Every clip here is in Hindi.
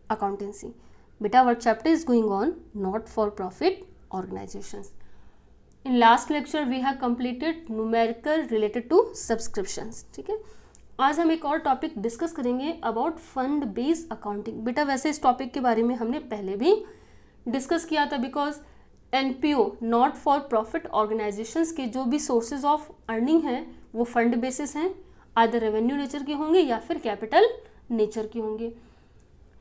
accountancy. Beta, our chapter is going on not for profit organizations. In last lecture we have completed numerical related to subscriptions. ठीक है, आज हम एक और टॉपिक डिस्कस करेंगे अबाउट फंड बेस्ड अकाउंटिंग. बेटा वैसे इस टॉपिक के बारे में हमने पहले भी डिस्कस किया था, because NPO not for profit organisations के जो भी सोर्सेज ऑफ अर्निंग हैं वो फंड बेसिस हैं, आइदर रेवेन्यू नेचर के होंगे या फिर कैपिटल नेचर के होंगे.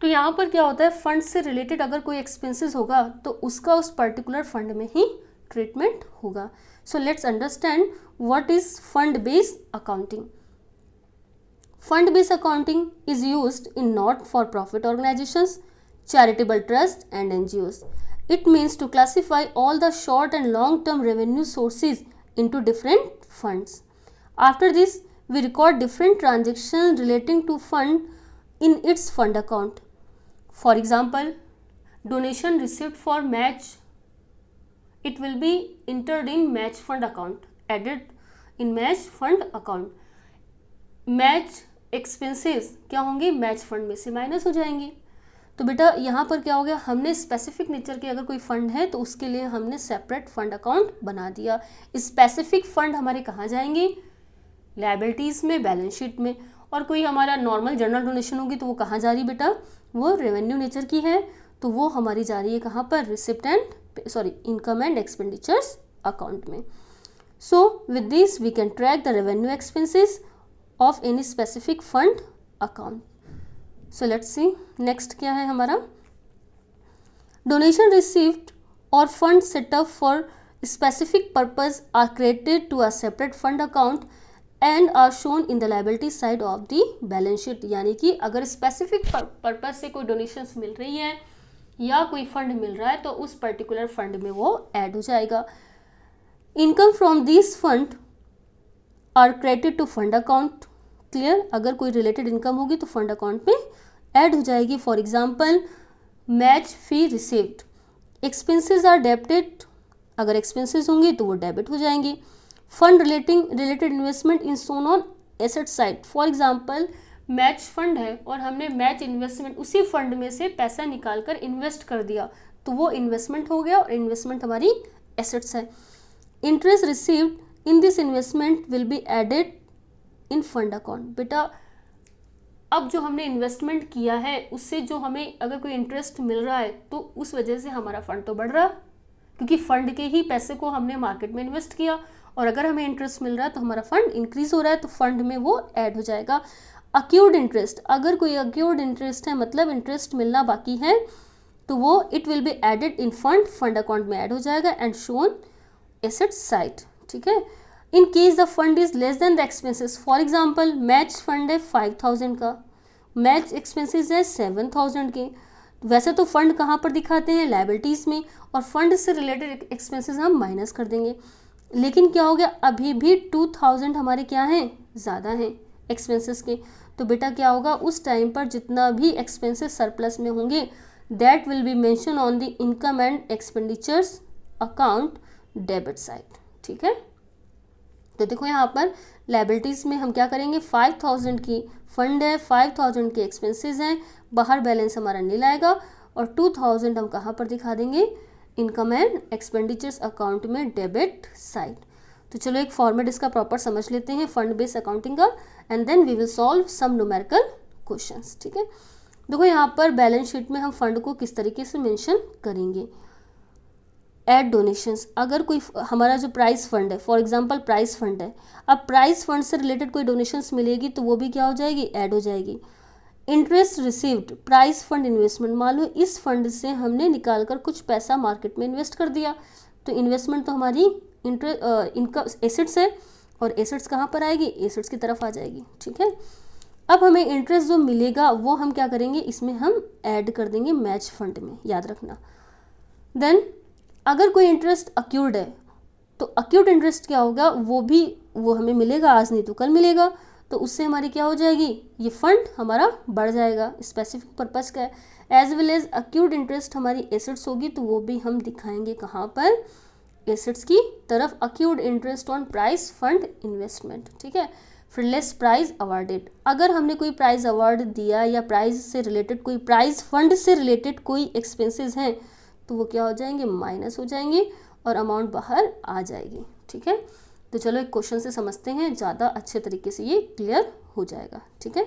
तो यहाँ पर क्या होता है, फंड से रिलेटेड अगर कोई एक्सपेंसेस होगा तो उसका उस पर्टिकुलर फंड में ही ट्रीटमेंट होगा. So let's understand what is fund based accounting. Fund based accounting is used in not for profit organisations, charitable trust and NGOs. It means to classify all the short and long term revenue sources into different funds. After this, we record different transactions relating to fund in its fund account. For example, donation received for match, it will be entered in match fund account, added in match fund account. Match expenses क्या होंगे, मैच फंड में से माइनस हो जाएंगी. तो बेटा यहाँ पर क्या हो गया, हमने स्पेसिफिक नेचर के अगर कोई फंड है तो उसके लिए हमने सेपरेट फंड अकाउंट बना दिया. स्पेसिफिक फंड हमारे कहाँ जाएंगे, लायबिलिटीज़ में, बैलेंस शीट में. और कोई हमारा नॉर्मल जनरल डोनेशन होगी तो वो कहाँ जा रही बेटा, वो रेवेन्यू नेचर की है तो वो हमारी जा रही है कहाँ पर, receipt and income and expenditures account में. So with this we can track the revenue expenses of any specific fund account. So let's see next क्या है हमारा. डोनेशन रिसीव्ड और fund setup for specific purpose are created to a separate fund account and are shown in the liability side of the balance sheet. यानी कि अगर स्पेसिफिक पर्पज से कोई डोनेशंस मिल रही है या कोई फंड मिल रहा है तो उस पर्टिकुलर फंड में वो ऐड हो जाएगा. Income from this fund are credited to fund account. Clear, अगर कोई रिलेटेड इनकम होगी तो फंड अकाउंट में ऐड हो जाएगी. For example match fee received, expenses are debited, अगर एक्सपेंसेस होंगे तो वो डेबिट हो जाएंगे. Fund related investment in shown on asset side. For example match fund है और हमने मैच इन्वेस्टमेंट उसी फंड में से पैसा निकाल कर इन्वेस्ट कर दिया तो वो इन्वेस्टमेंट हो गया और इन्वेस्टमेंट हमारी एसेट्स है. Interest received in this investment will be added in fund account. बेटा अब जो हमने इन्वेस्टमेंट किया है उससे जो हमें अगर कोई इंटरेस्ट मिल रहा है तो उस वजह से हमारा फंड तो बढ़ रहा, क्योंकि फंड के ही पैसे को हमने मार्केट में इन्वेस्ट किया और अगर हमें इंटरेस्ट मिल रहा है तो हमारा फंड इंक्रीज हो रहा है तो फंड में वो ऐड हो जाएगा. अक्यूर्ड इंटरेस्ट, अगर कोई अक्यूर्ड इंटरेस्ट है मतलब इंटरेस्ट मिलना बाकी है तो वो it will be added in fund account में ऐड हो जाएगा एंड शोन एसेट साइड. ठीक है, in case the fund is less than the expenses. For example match fund है 5000 का, मैच एक्सपेंसेस है 7000 के. वैसे तो फंड कहाँ पर दिखाते हैं, लायबिलिटीज़ में, और फंड से रिलेटेड एक्सपेंसेस हम माइनस कर देंगे. लेकिन क्या हो गया, अभी भी 2000 हमारे क्या हैं, ज़्यादा हैं एक्सपेंसेस के. तो बेटा क्या होगा, उस टाइम पर जितना भी एक्सपेंसेस सरप्लस में होंगे that will be mention on the income and expenditures account debit side. ठीक है, तो देखो यहाँ पर लायबिलिटीज़ में हम क्या करेंगे, 5000 की फंड है, 5000 के एक्सपेंसेस हैं, बाहर बैलेंस हमारा नील आएगा और 2000 हम कहाँ पर दिखा देंगे, इनकम एंड एक्सपेंडिचर्स अकाउंट में डेबिट साइड. तो चलो एक फॉर्मेट इसका प्रॉपर समझ लेते हैं फंड बेस्ड अकाउंटिंग का and then we will solve some numerical questions. ठीक है, देखो यहाँ पर बैलेंस शीट में हम फंड को किस तरीके से मेंशन करेंगे. एड डोनेशंस, अगर कोई हमारा जो प्राइस फंड है, फॉर एग्जांपल प्राइस फंड है, अब प्राइस फंड से रिलेटेड कोई डोनेशंस मिलेगी तो वो भी क्या हो जाएगी, ऐड हो जाएगी. Interest received, price fund investment, मान लो इस फंड से हमने निकाल कर कुछ पैसा मार्केट में इन्वेस्ट कर दिया तो इन्वेस्टमेंट तो हमारी इनकम एसेट्स है और एसेट्स कहाँ पर आएगी, एसेट्स की तरफ आ जाएगी. ठीक है, अब हमें इंटरेस्ट जो मिलेगा वो हम क्या करेंगे, इसमें हम ऐड कर देंगे मैच फंड में, याद रखना. देन अगर कोई इंटरेस्ट अक्यूर्ड है तो अक्यूर्ड इंटरेस्ट क्या होगा, वो हमें मिलेगा, आज नहीं तो कल मिलेगा, तो उससे हमारी क्या हो जाएगी, ये फंड हमारा बढ़ जाएगा. स्पेसिफिक पर्पस का है. एज वेल एज अक्यूर्ड इंटरेस्ट हमारी एसेट्स होगी तो वो भी हम दिखाएंगे कहाँ पर, एसेट्स की तरफ. Accrued interest on price fund investment. ठीक है, फिर लेस प्राइज अवार्डेड, अगर हमने कोई प्राइज अवार्ड दिया या प्राइज से रिलेटेड कोई प्राइज फंड से रिलेटेड कोई एक्सपेंसेस हैं तो वो क्या हो जाएंगे, माइनस हो जाएंगे और अमाउंट बाहर आ जाएगी। ठीक है, तो चलो एक क्वेश्चन से समझते हैं, ज़्यादा अच्छे तरीके से ये क्लियर हो जाएगा। ठीक है,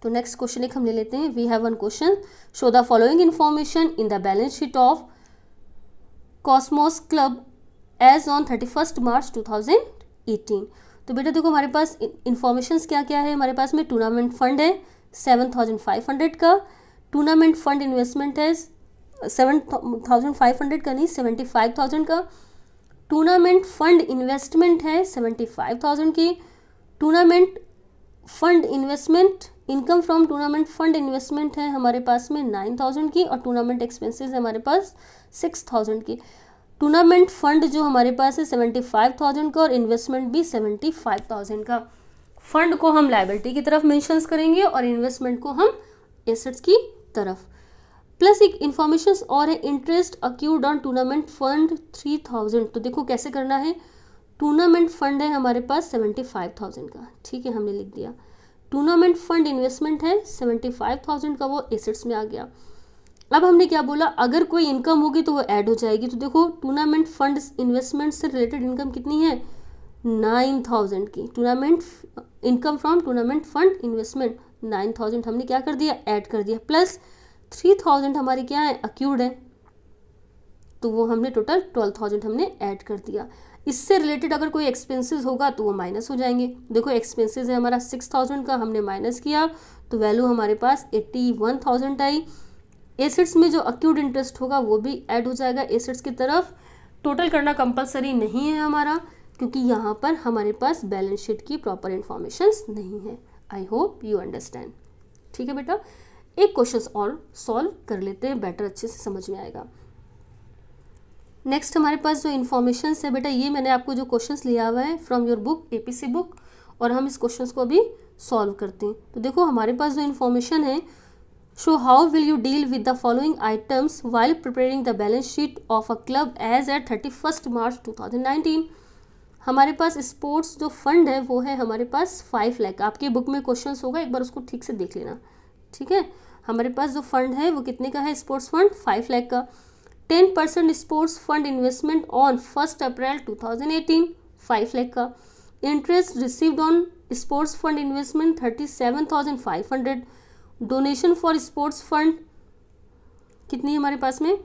तो नेक्स्ट क्वेश्चन एक हम ले लेते हैं। We have one question, show the following information in the balance sheet of Cosmos club as on 31 March 2018। तो बेटा देखो हमारे पास इंफॉर्मेशन क्या क्या है, हमारे पास में टूर्नामेंट फंड है 7,500 का, टूर्नामेंट फंड इन्वेस्टमेंट है 7,500 का नहीं 75,000 का, टूर्नामेंट फंड इन्वेस्टमेंट है 75,000 की, tournament fund investment income from tournament fund investment है हमारे पास में 9,000 की, और टूर्नामेंट एक्सपेंसेस है हमारे पास 6,000 की। टूर्नामेंट फंड जो हमारे पास है 75,000 का और इन्वेस्टमेंट भी 75,000 का। फंड को हम लायबिलिटी की तरफ मेंशंस करेंगे और इन्वेस्टमेंट को हम एसेट्स की तरफ। प्लस एक इन्फॉर्मेशन और है, इंटरेस्ट अक्यूर्ड ऑन टूर्नामेंट फंड 3,000। तो देखो कैसे करना है, टूर्नामेंट फंड है हमारे पास 75,000 का, ठीक है हमने लिख दिया। टूर्नामेंट फंड इन्वेस्टमेंट है 75,000 का, वो एसेट्स में आ गया। अब हमने क्या बोला, अगर कोई इनकम होगी तो वो ऐड हो जाएगी। तो देखो टूर्नामेंट फंड इन्वेस्टमेंट से रिलेटेड इनकम कितनी है 9,000 की, tournament income from tournament fund investment 9,000 हमने क्या कर दिया, ऐड कर दिया। प्लस 3,000 हमारी क्या है, अक्यूर्ड है, तो वो हमने टोटल 12,000 हमने ऐड कर दिया। इससे रिलेटेड अगर कोई एक्सपेंसेस होगा तो वो माइनस हो जाएंगे। देखो एक्सपेंसेस है हमारा 6,000 का, हमने माइनस किया तो वैल्यू हमारे पास 81,000 आई। एसेट्स में जो अक्यूट इंटरेस्ट होगा वो भी ऐड हो जाएगा एसेट्स की तरफ। टोटल करना कंपलसरी नहीं है हमारा, क्योंकि यहाँ पर हमारे पास बैलेंस शीट की प्रॉपर इंफॉर्मेशन नहीं है। I hope you understand. ठीक है बेटा, एक क्वेश्चन और सॉल्व कर लेते हैं, बेटर अच्छे से समझ में आएगा। नेक्स्ट हमारे पास जो इन्फॉर्मेशन है बेटा, ये मैंने आपको जो क्वेश्चंस लिया हुआ है from your book APC book, और हम इस क्वेश्चंस को अभी सॉल्व करते हैं। तो देखो हमारे पास जो इन्फॉर्मेशन है, show how will you deal with the following items while preparing the balance sheet of a club as at 31 March 2019। हमारे पास स्पोर्ट्स जो फंड है वो है हमारे पास 5 लाख। आपकी बुक में क्वेश्चन होगा, एक बार उसको ठीक से देख लेना। ठीक है, हमारे पास जो फंड है वो कितने का है, स्पोर्ट्स फंड 5 लाख का। 10% स्पोर्ट्स फंड इन्वेस्टमेंट ऑन 1 अप्रैल 2018 5 लाख का। Interest received on sports fund investment 37,500। Donation for sports fund कितनी है हमारे पास में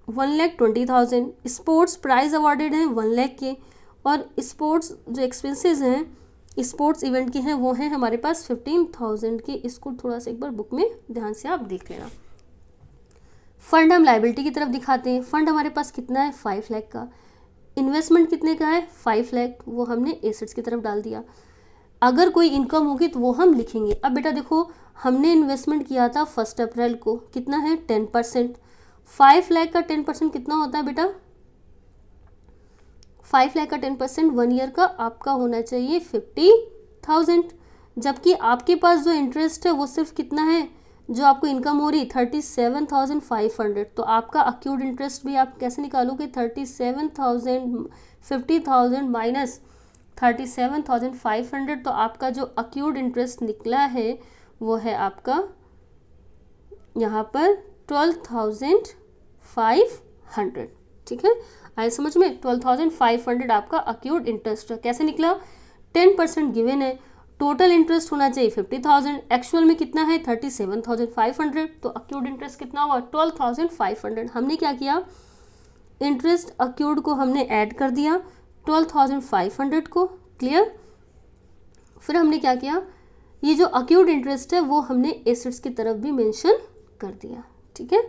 1,20,000। स्पोर्ट्स प्राइज अवार्डेड हैं 1 लाख के, और स्पोर्ट्स जो एक्सपेंसेस हैं स्पोर्ट्स इवेंट के हैं वो हैं हमारे पास 15,000 के। इसको थोड़ा सा एक बार बुक में ध्यान से आप देख लेना। फंड हम लायबिलिटी की तरफ दिखाते हैं। फंड हमारे पास कितना है 5 लाख का। इन्वेस्टमेंट कितने का है 5 लाख, वो हमने एसेट्स की तरफ डाल दिया। अगर कोई इनकम होगी तो वो हम लिखेंगे। अब बेटा देखो हमने इन्वेस्टमेंट किया था 1 अप्रैल को, कितना है 10%। 5 लाख का 10% कितना होता है बेटा, 5 लाख का 10% 1 ईयर का आपका होना चाहिए 50,000। जबकि आपके पास जो इंटरेस्ट है वो सिर्फ कितना है, जो आपको इनकम हो रही 37,500। तो आपका अक्यूड इंटरेस्ट भी आप कैसे निकालोगे, 37,000 50,000 माइनस 37,500। तो आपका जो अक्यूड इंटरेस्ट निकला है वो है आपका यहाँ पर 12,500। ठीक है, आए समझ में, 12,500 आपका अक्यूड इंटरेस्ट कैसे निकला, 10% गिवन है, टोटल इंटरेस्ट होना चाहिए 50,000, एक्चुअल में कितना है 37,500। तो अक्यूड इंटरेस्ट कितना हुआ 12,500। हमने क्या किया, इंटरेस्ट अक्यूड को हमने ऐड कर दिया 12,500 को, क्लियर। फिर हमने क्या किया, ये जो अक्यूड इंटरेस्ट है वो हमने एसेट्स की तरफ भी मेंशन कर दिया। ठीक है,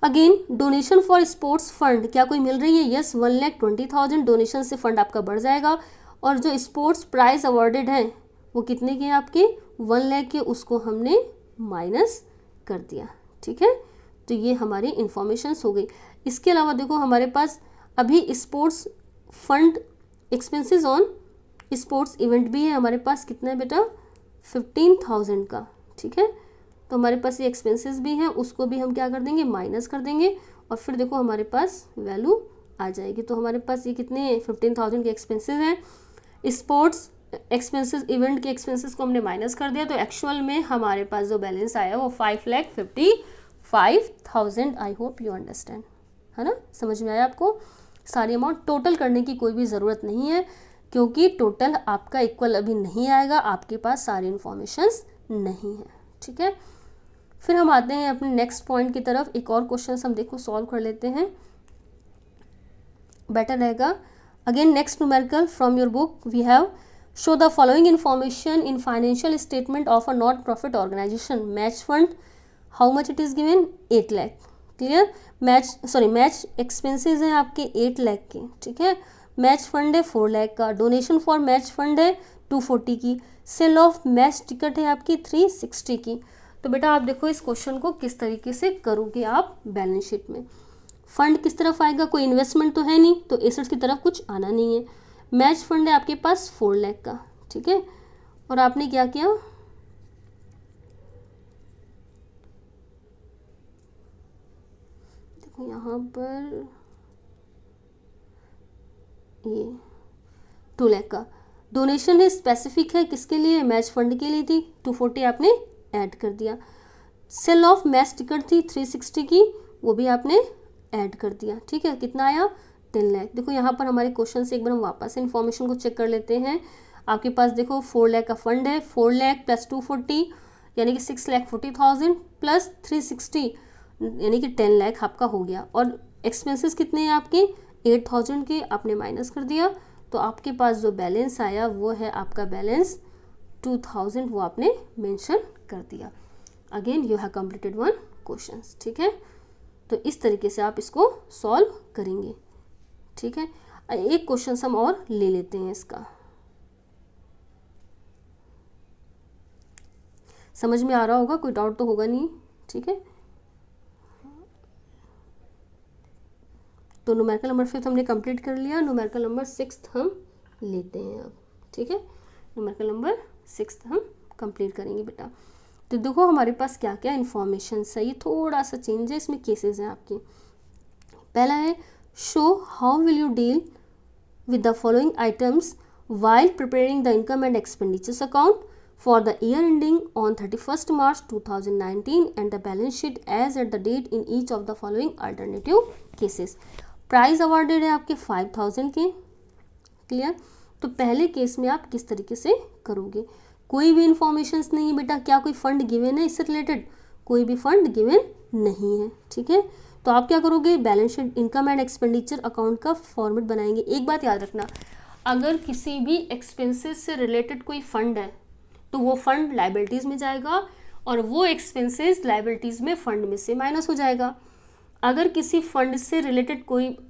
again donation for sports fund क्या कोई मिल रही है, यस 1,20,000 डोनेशन से फंड आपका बढ़ जाएगा। और जो स्पोर्ट्स प्राइज अवार्डेड हैं वो कितने के हैं आपके 1 लाख के, उसको हमने माइनस कर दिया। ठीक है, तो ये हमारी इंफॉर्मेशंस हो गई। इसके अलावा देखो हमारे पास अभी sports fund expenses on sports event भी है हमारे पास, कितना है बेटा 15,000 का। ठीक है, तो हमारे पास ये एक्सपेंसेस भी हैं, उसको भी हम क्या कर देंगे माइनस कर देंगे, और फिर देखो हमारे पास वैल्यू आ जाएगी। तो हमारे पास ये कितने 15,000 के एक्सपेंसेस हैं। स्पोर्ट्स एक्सपेंसेस, इवेंट के एक्सपेंसेस को हमने माइनस कर दिया, तो एक्चुअल में हमारे पास जो बैलेंस आया वो 5,55,000। आई होप यू अंडरस्टैंड, है ना, समझ में आया आपको। सारी अमाउंट टोटल करने की कोई भी ज़रूरत नहीं है, क्योंकि टोटल आपका इक्वल अभी नहीं आएगा, आपके पास सारी इन्फॉर्मेशंस नहीं है, ठीक है। फिर हम आते हैं अपने नेक्स्ट पॉइंट की तरफ। एक और क्वेश्चन हम देखो सॉल्व कर लेते हैं, बेटर रहेगा। Again next numerical from your book we have show the following information in financial statement of a not profit organisation. Match fund how much it is given 8 lakh. Clear. Match expenses हैं आपके 8 लाख के, ठीक है। मैच फंड है 4 लाख का, डोनेशन फॉर मैच फंड है 240 की, सेल ऑफ मैच टिकट है आपकी 360 की। तो बेटा आप देखो इस क्वेश्चन को किस तरीके से करोगे आप बैलेंस शीट में। फंड किस तरफ आएगा, कोई इन्वेस्टमेंट तो है नहीं, तो एसेट्स की तरफ कुछ आना नहीं है। मैच फंड है आपके पास 4 लाख का, ठीक है। और आपने क्या किया, देखो यहाँ पर ये 2 लाख का डोनेशन है, स्पेसिफिक है किसके लिए, मैच फंड के लिए थी, 240 आपने ऐड कर दिया। सेल ऑफ मैच टिकट थी 360 की, वो भी आपने ऐड कर दिया, ठीक है। कितना आया 10 लाख। देखो यहाँ पर हमारे क्वेश्चन से एक बार हम वापस इन्फॉर्मेशन को चेक कर लेते हैं। आपके पास देखो 4 लाख का फंड है, 4 लाख प्लस 240 यानी कि 6,40,000 प्लस 360 यानी कि 10 लाख आपका हो गया। और एक्सपेंसेस कितने हैं आपके 8,000 के, आपने माइनस कर दिया, तो आपके पास जो बैलेंस आया वो है आपका बैलेंस 2,000, वो आपने मेंशन कर दिया। Again you have completed 1 question, ठीक है। तो इस तरीके से आप इसको सॉल्व करेंगे, ठीक है। एक क्वेश्चन हम और ले लेते हैं, इसका समझ में आ रहा होगा, कोई डाउट तो होगा नहीं, ठीक है। तो न्यूमेरिकल नंबर 5 हमने कंप्लीट कर लिया। न्यूमेरिकल नंबर 6 हम लेते हैं अब, ठीक है। न्यूमेरिकल नंबर 6 हम कंप्लीट करेंगे बेटा। तो देखो हमारे पास क्या क्या इन्फॉर्मेशन है, ये थोड़ा सा चेंज है, इसमें केसेस हैं आपके। पहला है show how will you deal with the following items while preparing the income and expenditures account for the year ending on 31st March 2019 and the balance sheet as at the date in each of the following alternative cases। Price awarded है आपके 5,000 के, क्लियर। तो पहले केस में आप किस तरीके से करोगे, कोई भी इंफॉर्मेशन नहीं है बेटा, क्या कोई फंड गिवन है इससे रिलेटेड, कोई भी फंड गिवन नहीं है, ठीक है। तो आप क्या करोगे, balance sheet income and expenditure account का फॉर्मेट बनाएंगे। एक बात याद रखना, अगर किसी भी एक्सपेंसेस से रिलेटेड कोई फंड है तो वो फंड लाइबिलिटीज़ में जाएगा और वो एक्सपेंसेस लाइबिलिटीज़ में फंड में से माइनस हो जाएगा। अगर किसी फंड से रिलेटेड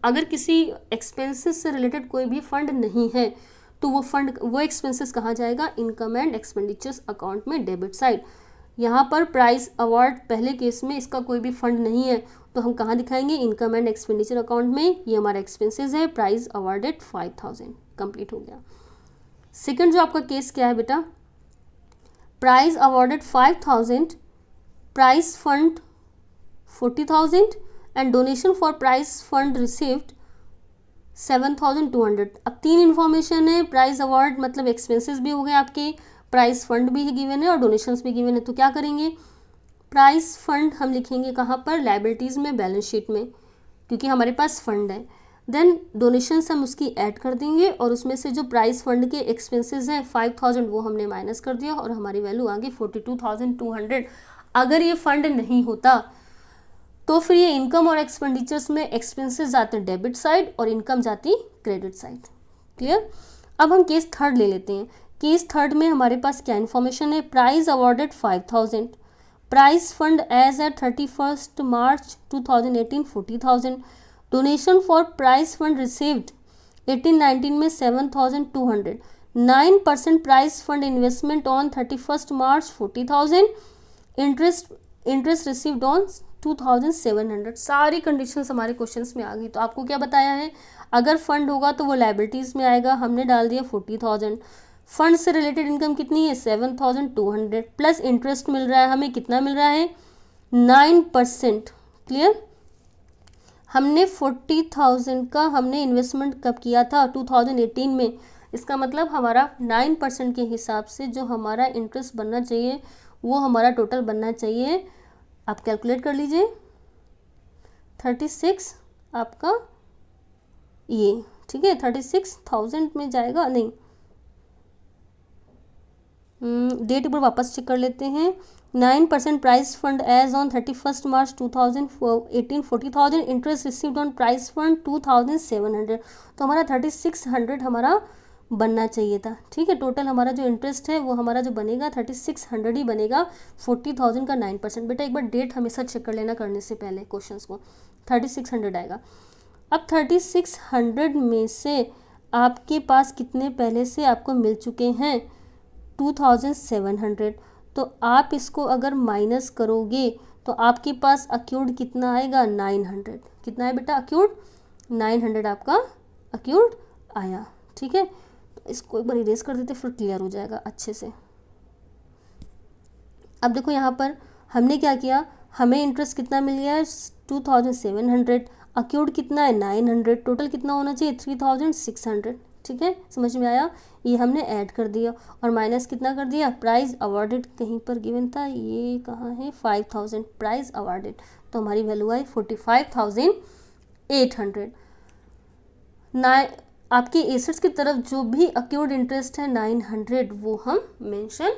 अगर किसी एक्सपेंसेस से रिलेटेड कोई भी फंड नहीं है तो वो एक्सपेंसेस कहाँ जाएगा, इनकम एंड एक्सपेंडिचर्स अकाउंट में डेबिट साइड। यहाँ पर प्राइस अवार्ड पहले केस में इसका कोई भी फंड नहीं है तो हम कहाँ दिखाएंगे, इनकम एंड एक्सपेंडिचर अकाउंट में। ये हमारा एक्सपेंसेस है, प्राइस अवार्डेड 5,000, कंप्लीट हो गया। सेकंड जो आपका केस क्या है बेटा, price awarded 5,000, prize fund 40,000 and donation for prize fund received 7,200। अब 3 इन्फॉर्मेशन है, प्राइस अवार्ड मतलब एक्सपेंसेस भी हो गए आपके, प्राइस फंड भी गिवन है और डोनेशंस भी गिवन है। तो क्या करेंगे, प्राइस फंड हम लिखेंगे कहाँ पर, लाइबिलिटीज़ में, बैलेंस शीट में, क्योंकि हमारे पास फंड है। देन डोनेशंस हम उसकी ऐड कर देंगे और उसमें से जो प्राइस फंड के एक्सपेंसेस हैं 5,000 वो हमने माइनस कर दिया और हमारी वैल्यू आ गई 42,200। अगर ये फंड नहीं होता तो फिर ये इनकम और एक्सपेंडिचर्स में एक्सपेंसेस जाते डेबिट साइड और इनकम जाती क्रेडिट साइड, क्लियर। अब हम केस थर्ड ले लेते हैं। केस थर्ड में हमारे पास क्या इन्फॉर्मेशन है, prize awarded 5,000, prize fund as at 31st March 2018 40,000, donation for prize fund received 18-19 में 7,200, 9% prize fund investment on 31st March 40,000, interest received on 2,700। सारी कंडीशंस हमारे क्वेश्चंस में आ गई। तो आपको क्या बताया है, अगर फंड होगा तो वो लाइबिलिटीज़ में आएगा, हमने डाल दिया 40,000। फंड से रिलेटेड इनकम कितनी है 7,200 प्लस इंटरेस्ट मिल रहा है हमें, कितना मिल रहा है 9%, क्लियर। हमने 40,000 का हमने इन्वेस्टमेंट कब किया था, 2018 में। इसका मतलब हमारा 9% के हिसाब से जो हमारा इंटरेस्ट बनना चाहिए वो हमारा टोटल बनना चाहिए। आप कैलकुलेट कर लीजिए, 36 आपका ये, ठीक है, 36,000 में जाएगा, नहीं, डेट एक बार वापस चेक कर लेते हैं। 9% prize fund as on 31 March 2018, 40,000 interest received on price fund 2,700, तो हमारा 3600 हमारा बनना चाहिए था, ठीक है। टोटल हमारा जो इंटरेस्ट है वो हमारा जो बनेगा 3600 ही बनेगा, 40,000 का 9%। बेटा एक बार डेट हमेशा चेक कर लेना करने से पहले क्वेश्चंस को, 3600 आएगा। अब 3600 में से आपके पास कितने पहले से आपको मिल चुके हैं, 2700, तो आप इसको अगर माइनस करोगे तो आपके पास अक्यूर्ड कितना आएगा, 900। कितना है बेटा अक्यूर्ड, 900 आपका अक्यूर्ड आया, ठीक है। तो इसको एक बार इरेज कर देते फिर क्लियर हो जाएगा अच्छे से। अब देखो यहाँ पर हमने क्या किया, हमें इंटरेस्ट कितना मिल गया है 2700, अक्यूर्ड कितना है 900, टोटल कितना होना चाहिए 3600, ठीक है, समझ में आया। ये हमने ऐड कर दिया और माइनस कितना कर दिया, प्राइस अवार्डेड कहीं पर गिवन था, ये कहाँ है 5000, प्राइस अवार्डेड, तो हमारी वैल्यू आई 45,800। आपके एसेट्स की तरफ जो भी अक्यूर्ड इंटरेस्ट है 900 वो हम मेंशन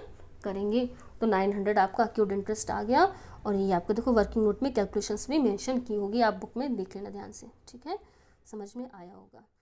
करेंगे, तो 900 आपका अक्यूर्ड इंटरेस्ट आ गया। और ये आपको देखो वर्किंग नोट में कैलकुलेशंस भी मेंशन की होगी, आप बुक में देख लेना ध्यान से, ठीक है, समझ में आया होगा।